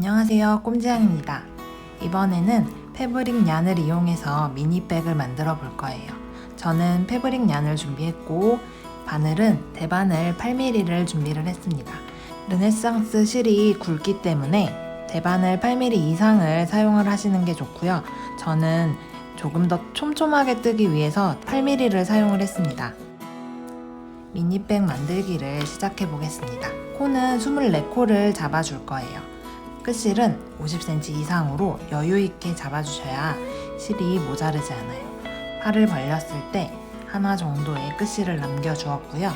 안녕하세요, 꼼지양입니다. 이번에는 패브릭 얀을 이용해서 미니백을 만들어 볼 거예요. 저는 패브릭 얀을 준비했고 바늘은 대바늘 8mm를 준비를 했습니다. 르네상스 실이 굵기 때문에 대바늘 8mm 이상을 사용을 하시는 게 좋고요. 저는 조금 더 촘촘하게 뜨기 위해서 8mm를 사용을 했습니다. 미니백 만들기를 시작해 보겠습니다. 코는 24코를 잡아줄 거예요. 끝실은 50cm 이상으로 여유있게 잡아주셔야 실이 모자르지 않아요. 팔을 벌렸을 때 하나 정도의 끝실을 남겨주었고요.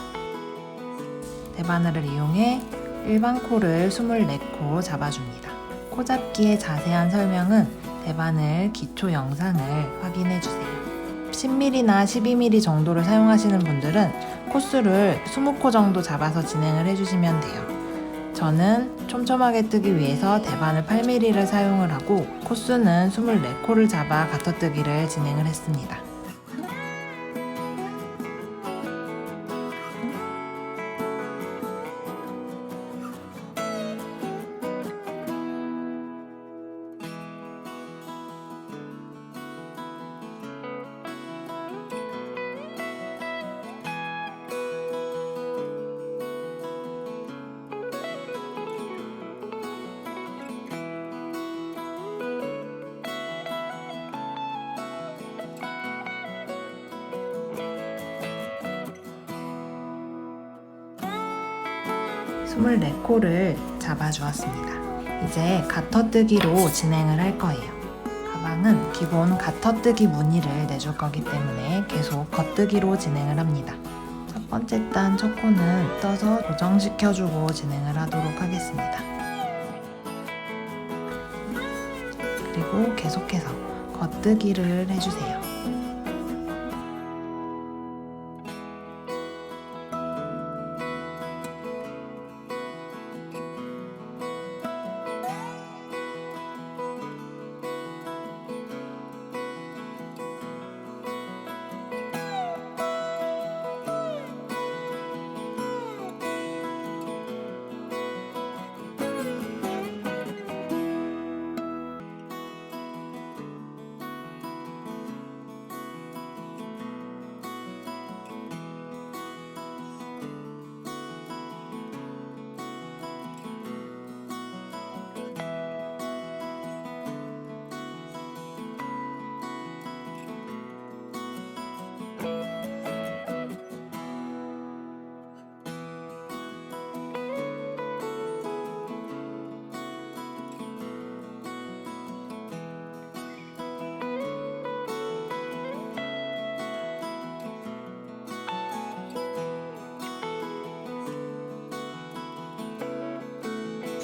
대바늘을 이용해 일반 코를 24코 잡아줍니다. 코 잡기의 자세한 설명은 대바늘 기초 영상을 확인해주세요. 10mm나 12mm 정도를 사용하시는 분들은 코수를 20코 정도 잡아서 진행을 해주시면 돼요. 저는 촘촘하게 뜨기 위해서 대바늘 8mm를 사용을 하고 코수는 24코를 잡아 가터뜨기를 진행을 했습니다. 스물네 코를 잡아주었습니다. 이제 가터뜨기로 진행을 할 거예요. 가방은 기본 가터뜨기 무늬를 내줄 거기 때문에 계속 겉뜨기로 진행을 합니다. 첫 번째 단 첫 코는 떠서 고정시켜주고 진행을 하도록 하겠습니다. 그리고 계속해서 겉뜨기를 해주세요.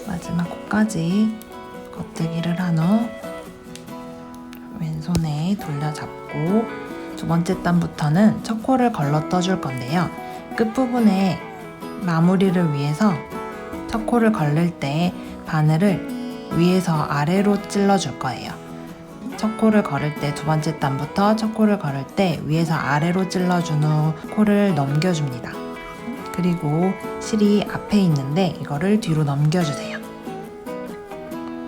마지막 코까지 겉뜨기를 한 후 왼손에 돌려잡고 두 번째 단부터는 첫 코를 걸러 떠줄 건데요. 끝부분에 마무리를 위해서 첫 코를 걸릴 때 바늘을 위에서 아래로 찔러줄 거예요. 첫 코를 걸을 때 두 번째 단부터 첫 코를 걸을 때 위에서 아래로 찔러준 후 코를 넘겨줍니다. 그리고 실이 앞에 있는데 이거를 뒤로 넘겨주세요.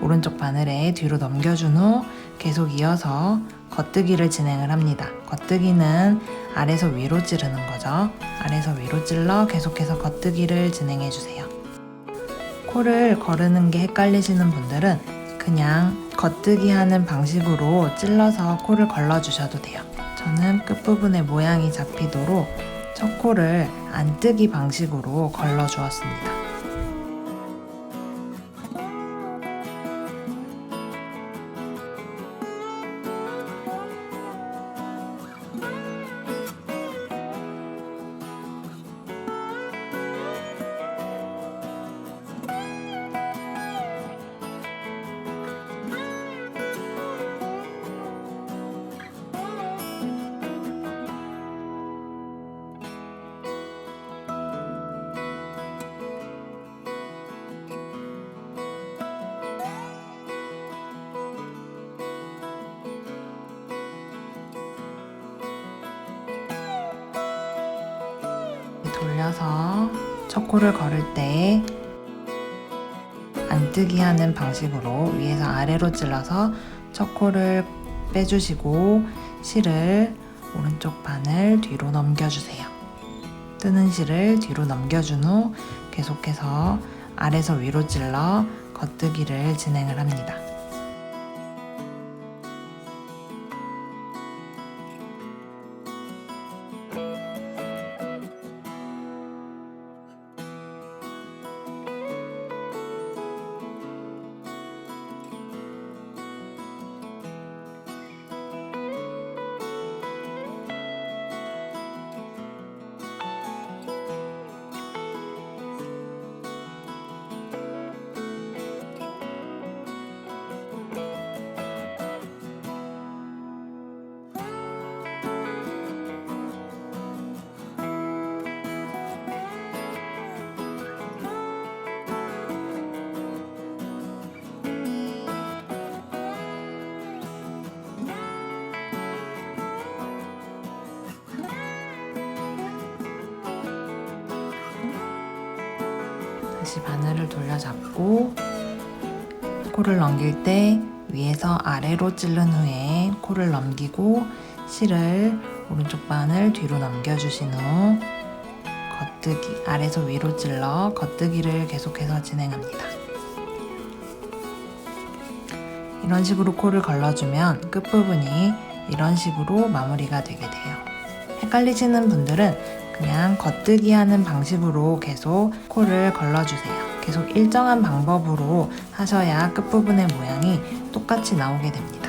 오른쪽 바늘에 뒤로 넘겨준 후 계속 이어서 겉뜨기를 진행을 합니다. 겉뜨기는 아래에서 위로 찌르는 거죠. 아래에서 위로 찔러 계속해서 겉뜨기를 진행해 주세요. 코를 거르는 게 헷갈리시는 분들은 그냥 겉뜨기 하는 방식으로 찔러서 코를 걸러 주셔도 돼요. 저는 끝부분에 모양이 잡히도록 첫 코를 안뜨기 방식으로 걸러 주었습니다. 돌려서 첫 코를 걸을 때 안뜨기 하는 방식으로 위에서 아래로 찔러서 첫 코를 빼주시고 실을 오른쪽 반을 뒤로 넘겨주세요. 뜨는 실을 뒤로 넘겨준 후 계속해서 아래서 위로 찔러 겉뜨기를 진행을 합니다. 다시 바늘을 돌려잡고 코를 넘길 때 위에서 아래로 찌른 후에 코를 넘기고 실을 오른쪽 바늘 뒤로 넘겨주신 후 겉뜨기, 아래서 위로 찔러 겉뜨기를 계속해서 진행합니다. 이런 식으로 코를 걸러주면 끝부분이 이런 식으로 마무리가 되게 돼요. 헷갈리시는 분들은 그냥 겉뜨기 하는 방식으로 계속 코를 걸러주세요. 계속 일정한 방법으로 하셔야 끝부분의 모양이 똑같이 나오게 됩니다.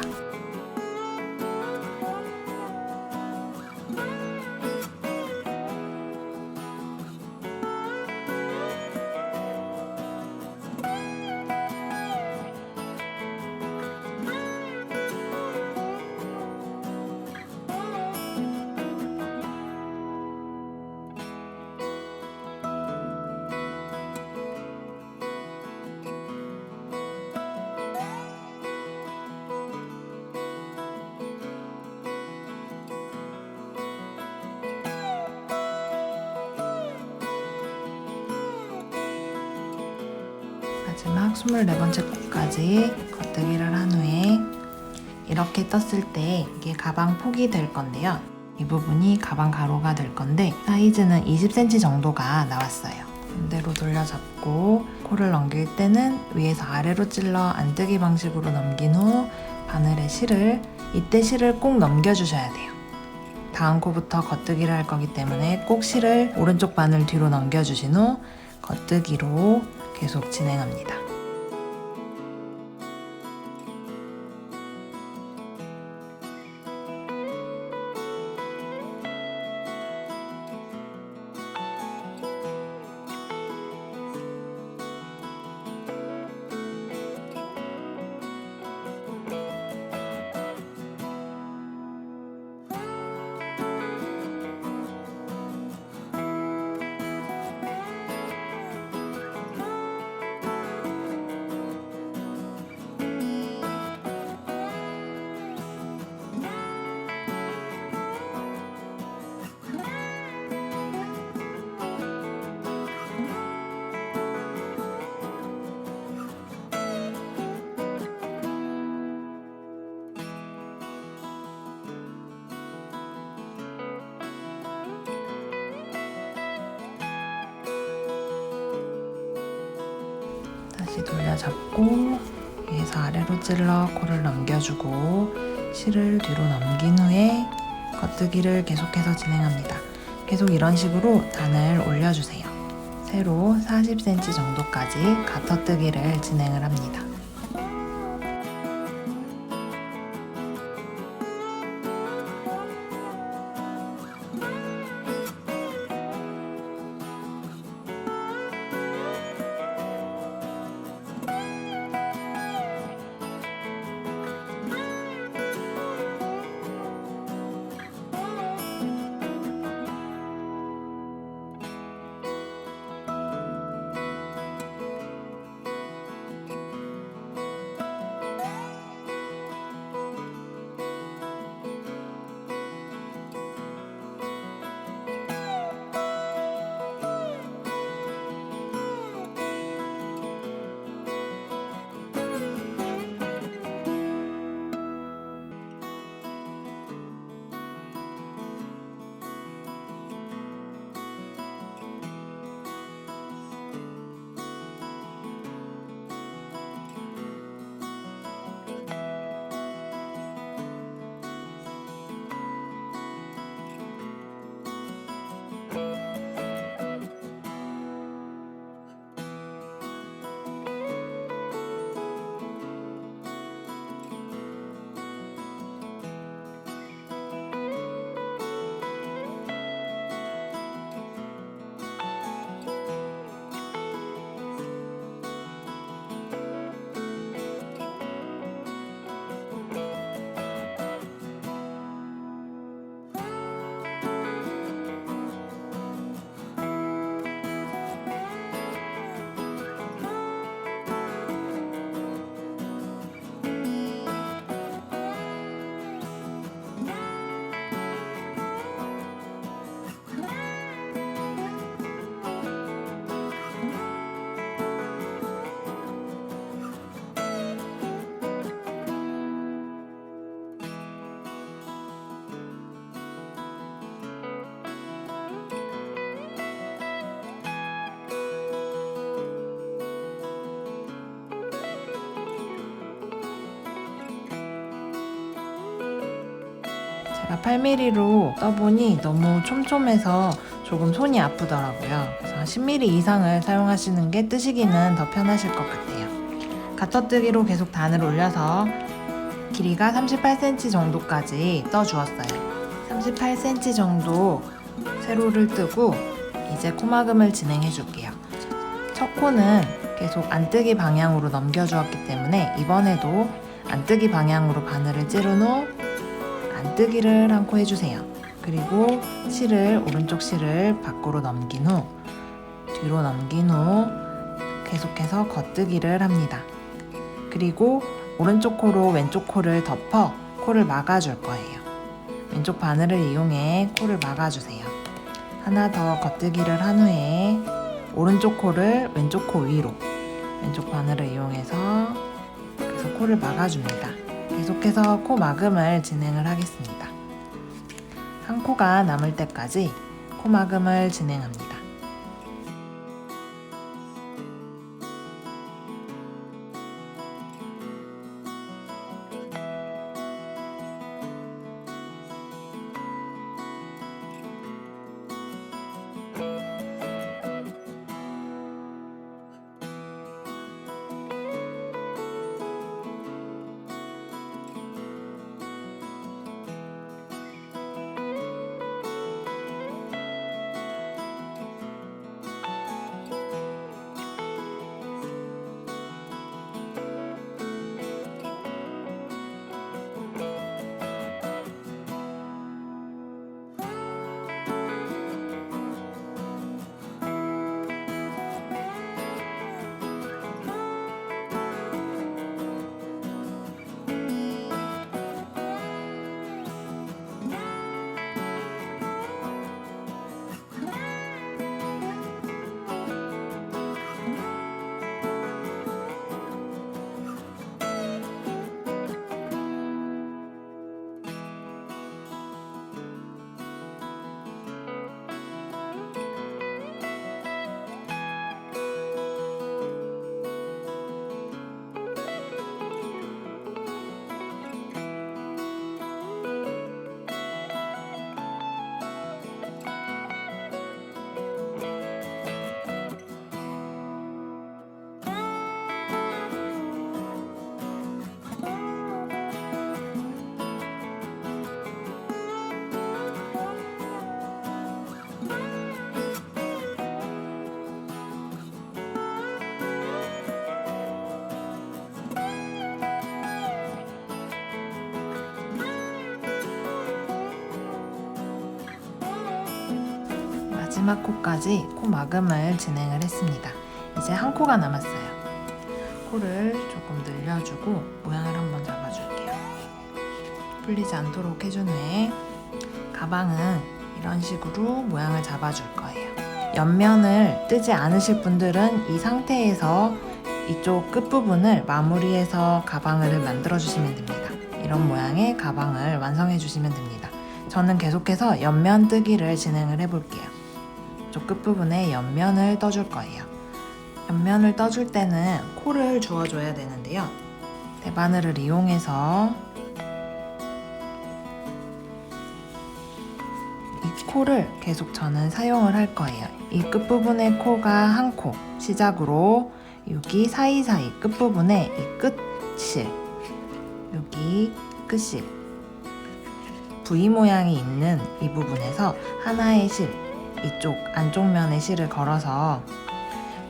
마지막 24번째 코까지 겉뜨기를 한 후에 이렇게 떴을 때 이게 가방 폭이 될 건데요. 이 부분이 가방 가로가 될 건데 사이즈는 20cm 정도가 나왔어요. 반대로 돌려잡고 코를 넘길 때는 위에서 아래로 찔러 안뜨기 방식으로 넘긴 후 바늘에 실을, 이때 실을 꼭 넘겨주셔야 돼요. 다음 코부터 겉뜨기를 할 거기 때문에 꼭 실을 오른쪽 바늘 뒤로 넘겨주신 후 겉뜨기로 계속 진행합니다. 다시 돌려잡고 위에서 아래로 찔러 코를 넘겨주고 실을 뒤로 넘긴 후에 겉뜨기를 계속해서 진행합니다. 계속 이런 식으로 단을 올려주세요. 세로 40cm 정도까지 가터뜨기를 진행을 합니다. 제가 8mm로 떠보니 너무 촘촘해서 조금 손이 아프더라고요. 그래서 한 10mm 이상을 사용하시는 게 뜨시기는 더 편하실 것 같아요. 가터뜨기로 계속 단을 올려서 길이가 38cm 정도까지 떠주었어요. 38cm 정도 세로를 뜨고 이제 코막음을 진행해 줄게요. 첫 코는 계속 안뜨기 방향으로 넘겨주었기 때문에 이번에도 안뜨기 방향으로 바늘을 찌른 후 안뜨기를 한 코 해주세요. 그리고 오른쪽 실을 밖으로 넘긴 후 뒤로 넘긴 후 계속해서 겉뜨기를 합니다. 그리고 오른쪽 코로 왼쪽 코를 덮어 코를 막아줄 거예요. 왼쪽 바늘을 이용해 코를 막아주세요. 하나 더 겉뜨기를 한 후에 오른쪽 코를 왼쪽 코 위로 왼쪽 바늘을 이용해서 계속 코를 막아줍니다. 계속해서 코 막음을 진행을 하겠습니다. 한 코가 남을 때까지 코 막음을 진행합니다. 마지막 코까지 코 막음을 진행을 했습니다. 이제 한 코가 남았어요. 코를 조금 늘려주고 모양을 한번 잡아줄게요. 풀리지 않도록 해준 후에 가방은 이런 식으로 모양을 잡아줄 거예요. 옆면을 뜨지 않으실 분들은 이 상태에서 이쪽 끝부분을 마무리해서 가방을 만들어 주시면 됩니다. 이런 모양의 가방을 완성해 주시면 됩니다. 저는 계속해서 옆면 뜨기를 진행을 해볼게요. 이쪽 끝부분에 옆면을 떠줄 거예요. 옆면을 떠줄 때는 코를 주워줘야 되는데요. 대바늘을 이용해서 이 코를 계속 저는 사용을 할 거예요. 이 끝부분의 코가 한 코 시작으로 여기 사이사이 끝부분에 이 끝실 여기 끝실 V 모양이 있는 이 부분에서 하나의 실 이쪽 안쪽 면에 실을 걸어서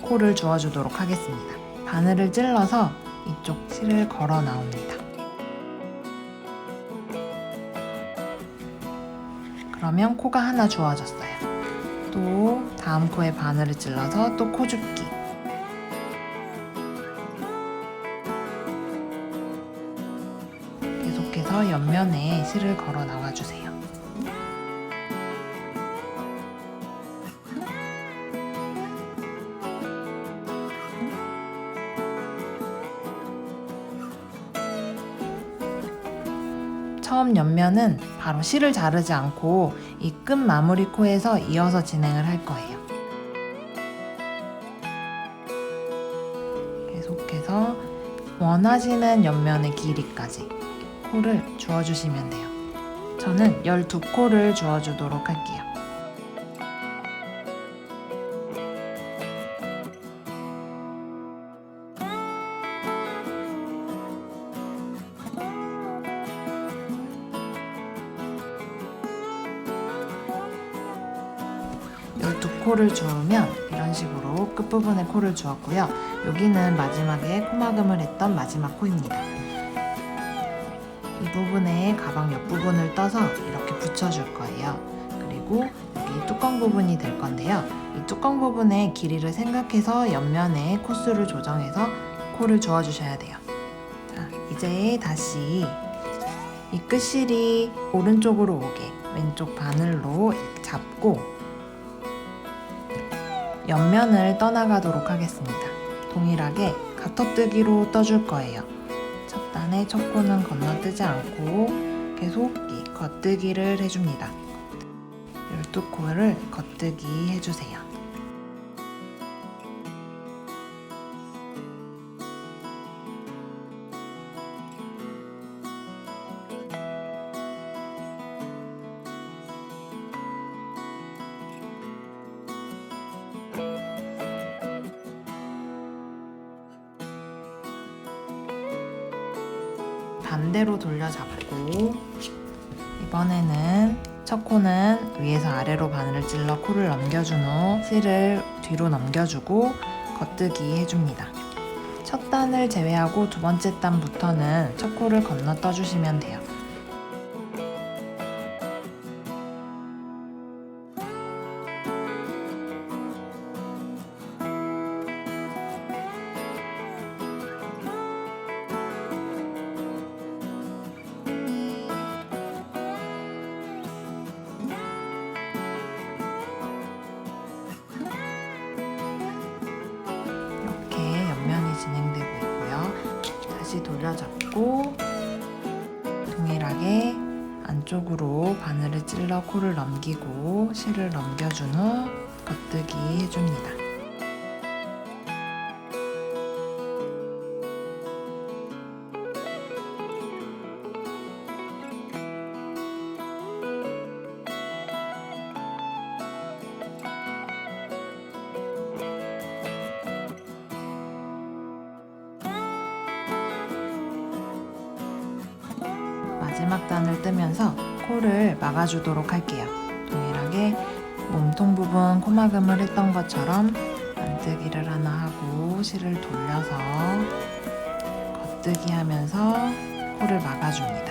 코를 주워주도록 하겠습니다. 바늘을 찔러서 이쪽 실을 걸어 나옵니다. 그러면 코가 하나 주워졌어요. 또 다음 코에 바늘을 찔러서 또 코 줍기. 계속해서 옆면에 실을 걸어 나와주세요. 처음 옆면은 바로 실을 자르지 않고 이 끝 마무리 코에서 이어서 진행을 할 거예요. 계속해서 원하시는 옆면의 길이까지 코를 주워주시면 돼요. 저는 12코를 주워주도록 할게요. 코를 주우면 이런 식으로 끝부분에 코를 주었고요. 여기는 마지막에 코막음을 했던 마지막 코입니다. 이 부분에 가방 옆부분을 떠서 이렇게 붙여줄 거예요. 그리고 여기 뚜껑 부분이 될 건데요. 이 뚜껑 부분의 길이를 생각해서 옆면에 코수를 조정해서 코를 주워주셔야 돼요. 자, 이제 다시 이 끝실이 오른쪽으로 오게 왼쪽 바늘로 이렇게 잡고 옆면을 떠나가도록 하겠습니다. 동일하게 가터뜨기로 떠줄 거예요. 첫 단의 첫 코는 건너뜨지 않고 계속 이 겉뜨기를 해줍니다. 12코를 겉뜨기 해주세요. 반대로 돌려잡고 이번에는 첫 코는 위에서 아래로 바늘을 찔러 코를 넘겨준 후 실을 뒤로 넘겨주고 겉뜨기 해줍니다. 첫 단을 제외하고 두 번째 단부터는 첫 코를 건너 떠주시면 돼요. 진행되고 있고요. 다시 돌려잡고 동일하게 안쪽으로 바늘을 찔러 코를 넘기고 실을 넘겨준 후 겉뜨기 해줍니다. 마지막 단을 뜨면서 코를 막아주도록 할게요. 동일하게 몸통 부분 코막음을 했던 것처럼 안뜨기를 하나 하고 실을 돌려서 겉뜨기 하면서 코를 막아줍니다.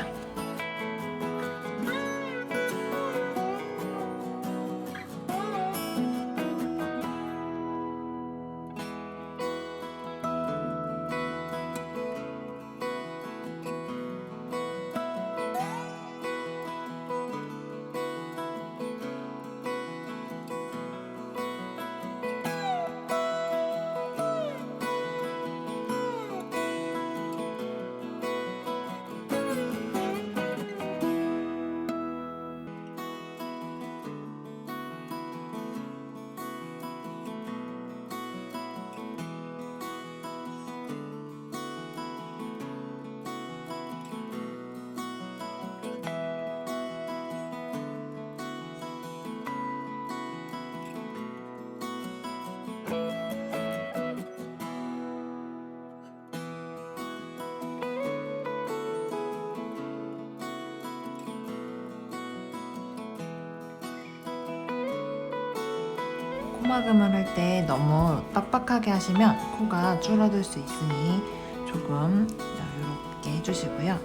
코막음을 할 때 너무 빡빡하게 하시면 코가 줄어들 수 있으니 조금 여유롭게 해주시고요.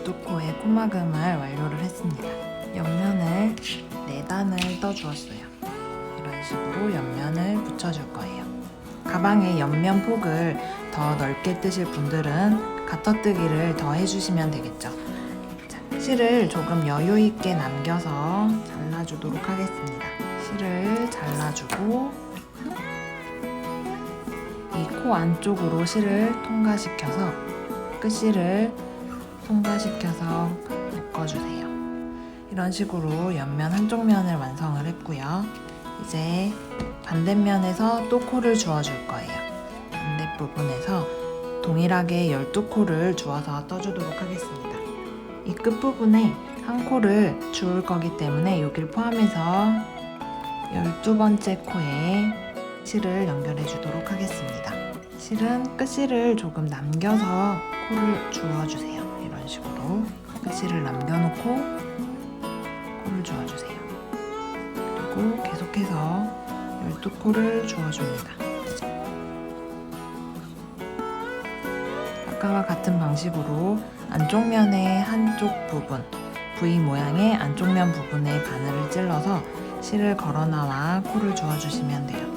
12코의 코막음을 완료를 했습니다. 옆면을 4단을 떠주었어요. 이런 식으로 옆면을 붙여줄 거예요. 가방의 옆면 폭을 더 넓게 뜨실 분들은 가터뜨기를 더 해주시면 되겠죠. 자, 실을 조금 여유 있게 남겨서 잘라주도록 하겠습니다. 실을 잘라주고 이 코 안쪽으로 실을 통과시켜서 끝실을 통과시켜서 묶어주세요. 이런 식으로 옆면 한쪽 면을 완성을 했고요. 이제 반대면에서 또 코를 주워줄 거예요. 반대 부분에서 동일하게 12코를 주워서 떠주도록 하겠습니다. 이 끝부분에 한 코를 주울 거기 때문에 여기를 포함해서 12번째 코에 실을 연결해 주도록 하겠습니다. 실은 끝실을 조금 남겨서 코를 주워주세요. 이런 식으로 끝실을 남겨놓고 코를 주워주세요. 그리고 계속해서 12코를 주워줍니다. 아까와 같은 방식으로 안쪽 면의 한쪽 부분, V 모양의 안쪽 면 부분에 바늘을 찔러서 실을 걸어 나와 코를 주워주시면 돼요.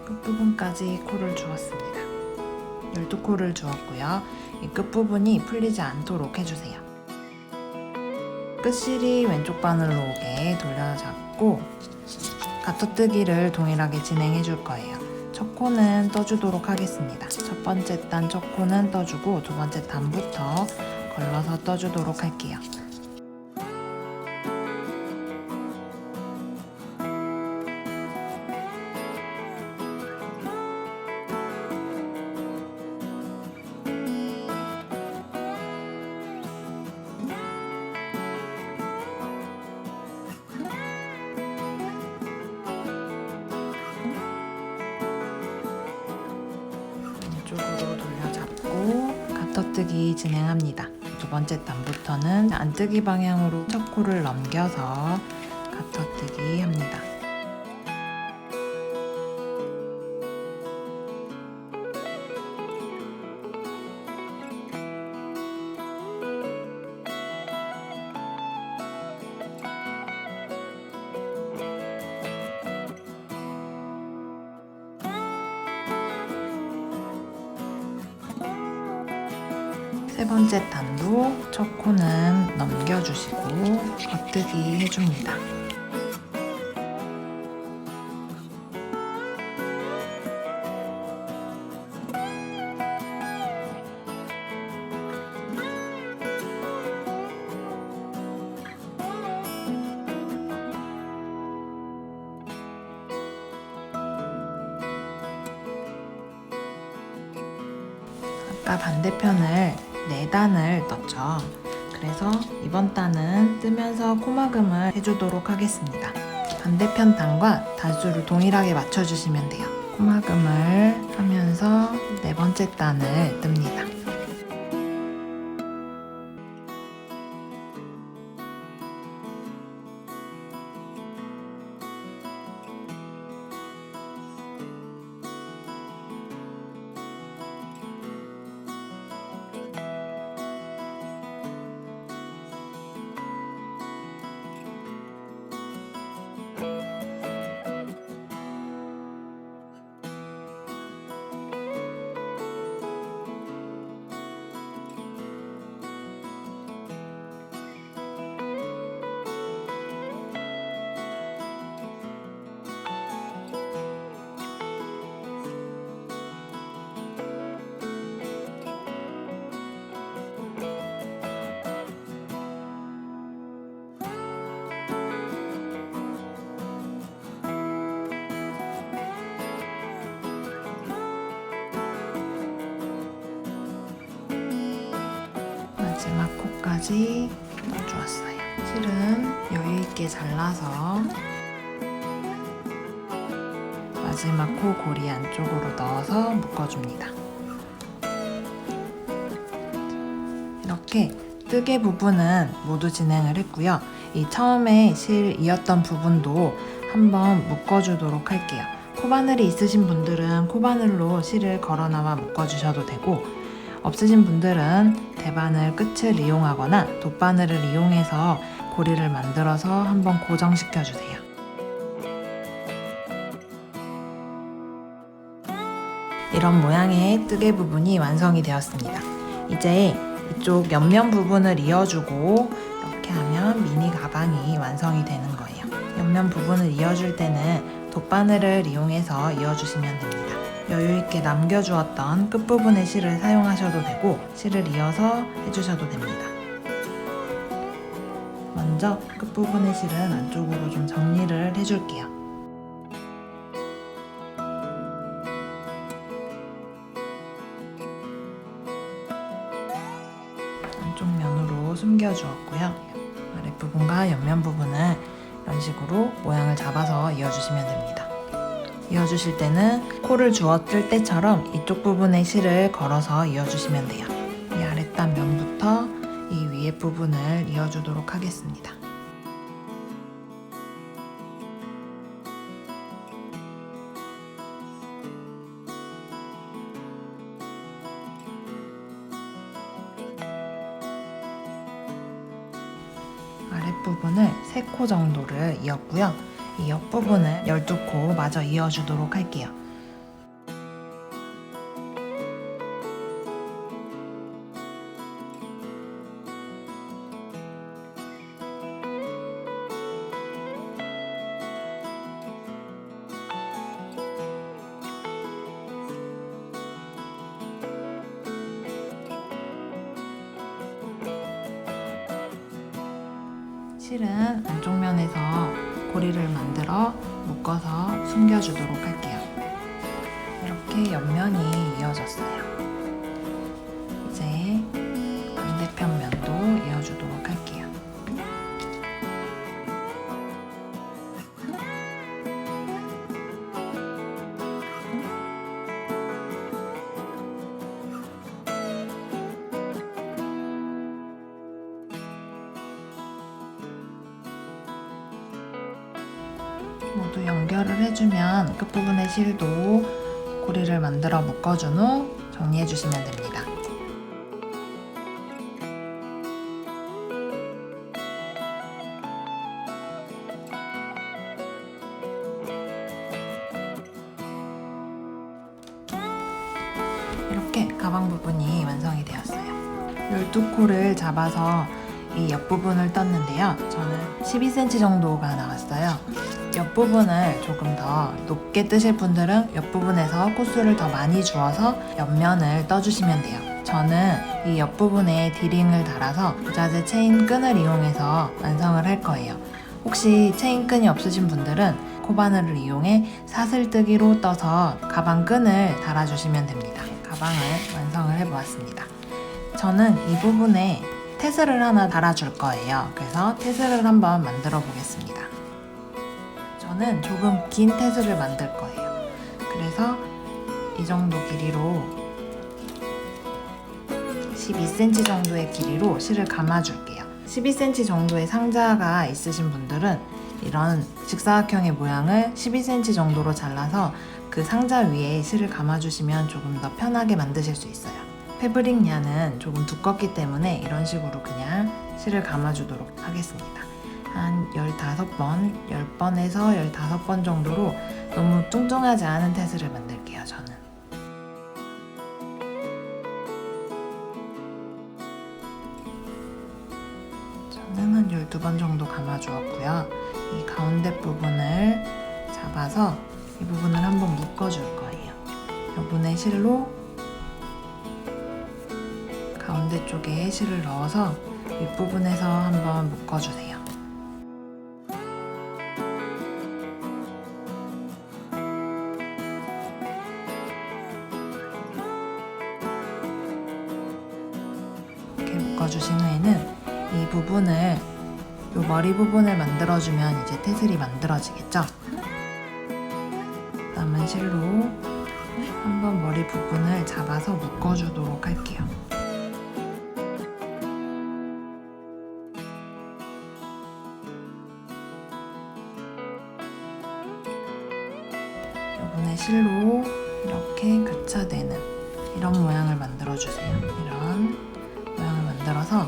끝부분까지 코를 주었습니다. 12코를 주었고요. 이 끝부분이 풀리지 않도록 해주세요. 끝실이 왼쪽 바늘로 오게 돌려잡고 가터뜨기를 동일하게 진행해 줄 거예요. 첫 코는 떠주도록 하겠습니다. 첫 번째 단 첫 코는 떠주고 두 번째 단부터 걸러서 떠주도록 할게요. 왼쪽으로 돌려잡고 가터뜨기 진행합니다. 두 번째 단부터는 안뜨기 방향으로 첫 코를 넘겨서 가터뜨기 합니다. 세 번째 단도 첫 코는 넘겨주시고 겉뜨기 해줍니다. 아까 반대편을 4단을 떴죠. 그래서 이번 단은 뜨면서 코막음을 해주도록 하겠습니다. 반대편 단과 단수를 동일하게 맞춰주시면 돼요. 코막음을 하면서 4번째 단을 뜹니다. 마지막 코까지 넣어주었어요. 실은 여유있게 잘라서 마지막 코 고리 안쪽으로 넣어서 묶어줍니다. 이렇게 뜨개 부분은 모두 진행을 했고요. 이 처음에 실 이었던 부분도 한번 묶어주도록 할게요. 코바늘이 있으신 분들은 코바늘로 실을 걸어 나와 묶어주셔도 되고 없으신 분들은 대바늘 끝을 이용하거나 돗바늘을 이용해서 고리를 만들어서 한번 고정시켜 주세요. 이런 모양의 뜨개 부분이 완성이 되었습니다. 이제 이쪽 옆면 부분을 이어주고 이렇게 하면 미니 가방이 완성이 되는 거예요. 옆면 부분을 이어줄 때는 돗바늘을 이용해서 이어주시면 됩니다. 여유있게 남겨주었던 끝부분의 실을 사용하셔도 되고 실을 이어서 해주셔도 됩니다. 먼저 끝부분의 실은 안쪽으로 좀 정리를 해줄게요. 안쪽 면으로 숨겨주었고요. 아랫부분과 옆면 부분을 이런 식으로 모양을 잡아서 이어주시면 됩니다. 이어주실 때는 코를 주었을 때처럼 이쪽 부분에 실을 걸어서 이어주시면 돼요. 이 아랫단 면부터 이 위에 부분을 이어주도록 하겠습니다. 아랫부분을 3코 정도를 이었고요. 이 옆부분을 12코 마저 이어주도록 할게요. 실은 안쪽 면에서 고리를 만들어 묶어서 숨겨주도록 할게요. 이렇게 옆면이 이어졌어요. 이제 반대편 면도 이어주도록 할게요. 모두 연결을 해주면 끝부분의 실도 고리를 만들어 묶어준 후 정리해주시면 됩니다. 이렇게 가방 부분이 완성이 되었어요. 12코를 잡아서 이 옆부분을 떴는데요. 저는 12cm 정도가 나왔어요. 옆부분을 조금 더 높게 뜨실 분들은 옆부분에서 코수를 더 많이 주어서 옆면을 떠주시면 돼요. 저는 이 옆부분에 디링을 달아서 부자재 체인 끈을 이용해서 완성을 할 거예요. 혹시 체인 끈이 없으신 분들은 코바늘을 이용해 사슬뜨기로 떠서 가방 끈을 달아주시면 됩니다. 가방을 완성을 해보았습니다. 저는 이 부분에 테슬을 하나 달아줄 거예요. 그래서 테슬을 한번 만들어 보겠습니다. 저는 조금 긴 테슬을 만들 거예요. 그래서 이 정도 길이로 12cm 정도의 길이로 실을 감아줄게요. 12cm 정도의 상자가 있으신 분들은 이런 직사각형의 모양을 12cm 정도로 잘라서 그 상자 위에 실을 감아주시면 조금 더 편하게 만드실 수 있어요. 패브릭 야는 조금 두껍기 때문에 이런 식으로 그냥 실을 감아주도록 하겠습니다. 한 15번, 10번에서 15번 정도로 너무 뚱뚱하지 않은 테슬을 만들게요, 저는. 저는 한 12번 정도 감아주었고요. 이 가운데 부분을 잡아서 이 부분을 한번 묶어줄 거예요. 요번에 실로 가운데 쪽에 실을 넣어서 윗부분에서 한번 묶어주세요. 이렇게 묶어주신 후에는 이 부분을, 이 머리 부분을 만들어주면 이제 테슬이 만들어지겠죠? 남은 실로 한번 머리 부분을 잡아서 묶어주도록 할게요. 이번에 실로 이렇게 교차되는 이런 모양을 만들어 주세요. 이런 모양을 만들어서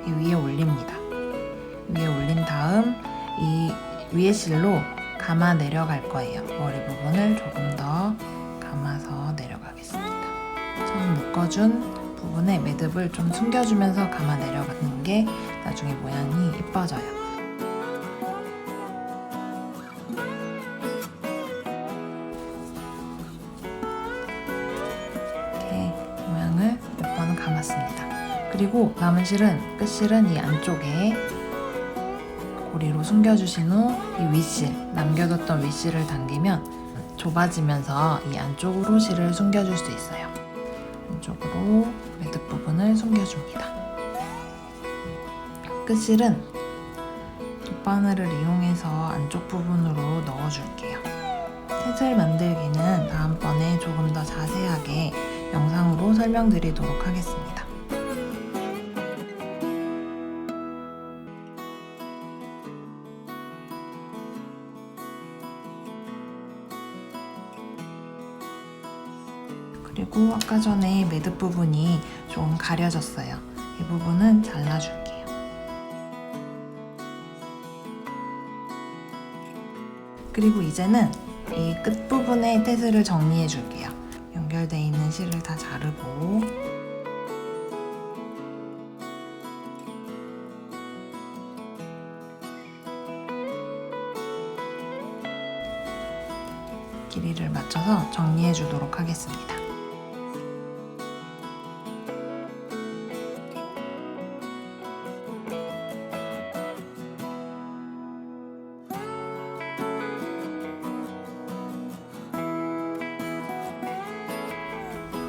이 위에 올립니다. 위에 올린 다음 이 위에 실로 감아 내려갈 거예요. 머리 부분을 조금 더 감아서 내려가겠습니다. 처음 묶어준 부분에 매듭을 좀 숨겨주면서 감아 내려가는 게 나중에 모양이 이뻐져요. 이렇게 모양을 몇 번은 감았습니다. 그리고 남은 실은 끝실은 이 안쪽에 고리로 숨겨주신 후 이 윗실, 남겨뒀던 윗실을 당기면 좁아지면서 이 안쪽으로 실을 숨겨줄 수 있어요. 안쪽으로 매듭 부분을 숨겨줍니다. 끝실은 돗바늘을 이용해서 안쪽 부분으로 넣어줄게요. 태슬 만들기는 다음번에 조금 더 자세하게 영상으로 설명드리도록 하겠습니다. 그리고 아까 전에 매듭 부분이 좀 가려졌어요. 이 부분은 잘라줄게요. 그리고 이제는 이 끝부분의 태슬을 정리해 줄게요. 연결되어 있는 실을 다 자르고 길이를 맞춰서 정리해 주도록 하겠습니다.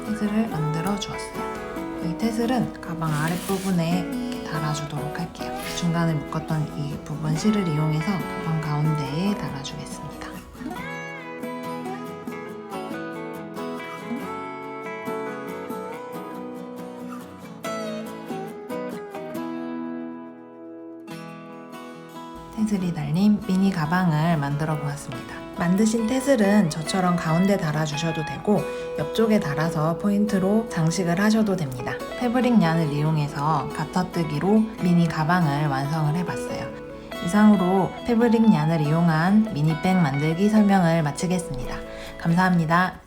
태슬을 만들어 주었어요. 이 태슬은 가방 아랫부분에 이렇게 달아주도록 할게요. 중간에 묶었던 이 부분 실을 이용해서 가방 가운데에 달아주겠습니다. 태슬이 달린 미니 가방을 만들어 보았습니다. 만드신 태슬은 저처럼 가운데 달아주셔도 되고 옆쪽에 달아서 포인트로 장식을 하셔도 됩니다. 패브릭 얀을 이용해서 가터뜨기로 미니 가방을 완성을 해봤어요. 이상으로 패브릭 얀을 이용한 미니백 만들기 설명을 마치겠습니다. 감사합니다.